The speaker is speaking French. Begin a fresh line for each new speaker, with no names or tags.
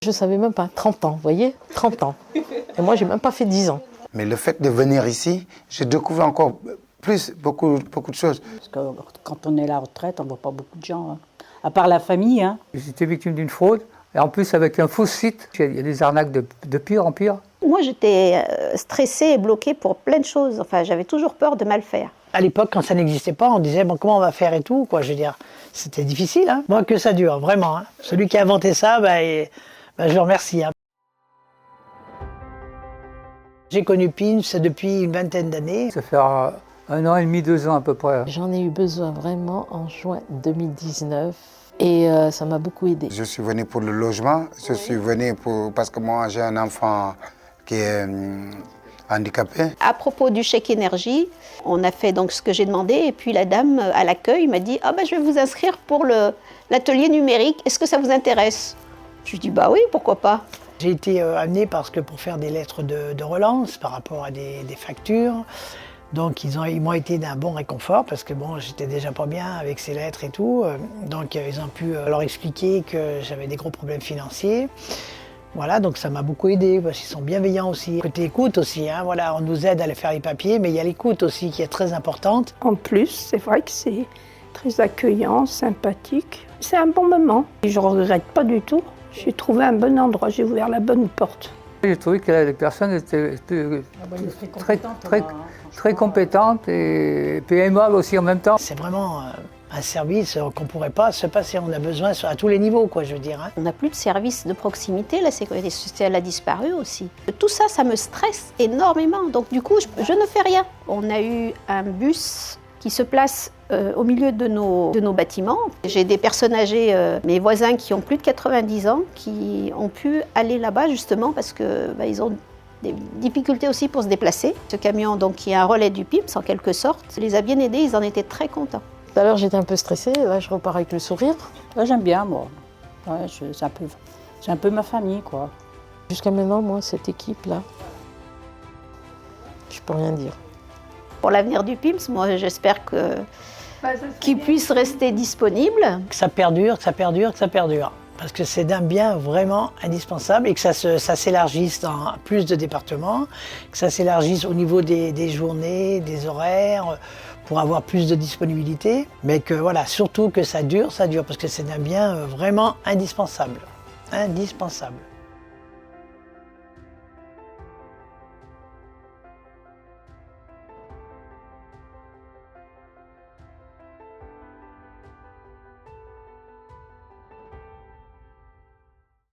Je ne savais même pas, 30 ans, vous voyez, 30 ans. Et moi, je n'ai même pas fait 10 ans.
Mais le fait de venir ici, j'ai découvert encore plus, beaucoup de choses.
Parce que quand on est à la retraite, on ne voit pas beaucoup de gens, hein. À part la famille. Hein.
J'étais victime d'une fraude, et en plus avec un faux site. Il y a des arnaques de pire en pire.
Moi, j'étais stressée et bloquée pour plein de choses. Enfin, j'avais toujours peur de mal faire.
À l'époque, quand ça n'existait pas, on disait bon, comment on va faire et tout, quoi. Je veux dire, c'était difficile. Hein. Moi, que ça dure, vraiment. Hein. Celui qui a inventé ça, je le remercie. Hein. J'ai connu PIMS depuis une vingtaine d'années.
Ça fait 1 an et demi, 2 ans à peu près.
J'en ai eu besoin vraiment en juin 2019 et ça m'a beaucoup aidé.
Je suis venu pour le logement, je suis venu parce que moi j'ai un enfant qui est handicapé.
À propos du chèque énergie, on a fait donc ce que j'ai demandé et puis la dame à l'accueil m'a dit « Ah je vais vous inscrire pour l'atelier numérique, est-ce que ça vous intéresse ?» Je lui ai dit « Bah oui, pourquoi pas ?»
J'ai été amenée pour faire des lettres de relance par rapport à des factures. Donc ils m'ont été d'un bon réconfort parce que bon, j'étais déjà pas bien avec ces lettres et tout. Donc ils ont pu leur expliquer que j'avais des gros problèmes financiers. Voilà, donc ça m'a beaucoup aidé parce qu'ils sont bienveillants aussi. Côté écoute aussi, hein, voilà, on nous aide à aller faire les papiers, mais il y a l'écoute aussi qui est très importante.
En plus, c'est vrai que c'est très accueillant, sympathique. C'est un bon moment. Et je ne regrette pas du tout. J'ai trouvé un bon endroit, j'ai ouvert la bonne porte.
J'ai trouvé que les personnes étaient très compétentes et puis aimables aussi en même temps.
C'est vraiment un service qu'on ne pourrait pas se passer. On a besoin à tous les niveaux, quoi, je veux dire. Hein.
On n'a plus de service de proximité, la sécurité sociale a disparu aussi. Tout ça, ça me stresse énormément. Donc du coup, je ne fais rien. On a eu un bus qui se place au milieu de nos bâtiments. J'ai des personnes âgées, mes voisins qui ont plus de 90 ans, qui ont pu aller là-bas justement parce que ils ont des difficultés aussi pour se déplacer. Ce camion, donc, qui est un relais du PIMS en quelque sorte, les a bien aidés, ils en étaient très contents.
Tout à l'heure, j'étais un peu stressée, là, je repars avec le sourire.
Là, j'aime bien, moi. Ouais, c'est un peu ma famille, quoi.
Jusqu'à maintenant, moi, cette équipe-là, je peux rien dire.
Pour l'avenir du PIMS, moi, j'espère qu'il puisse rester disponible.
Que ça perdure, que ça perdure, que ça perdure. Parce que c'est d'un bien vraiment indispensable et que ça s'élargisse dans plus de départements, que ça s'élargisse au niveau des journées, des horaires, pour avoir plus de disponibilité. Mais que voilà, surtout que ça dure, parce que c'est un bien vraiment indispensable. Indispensable.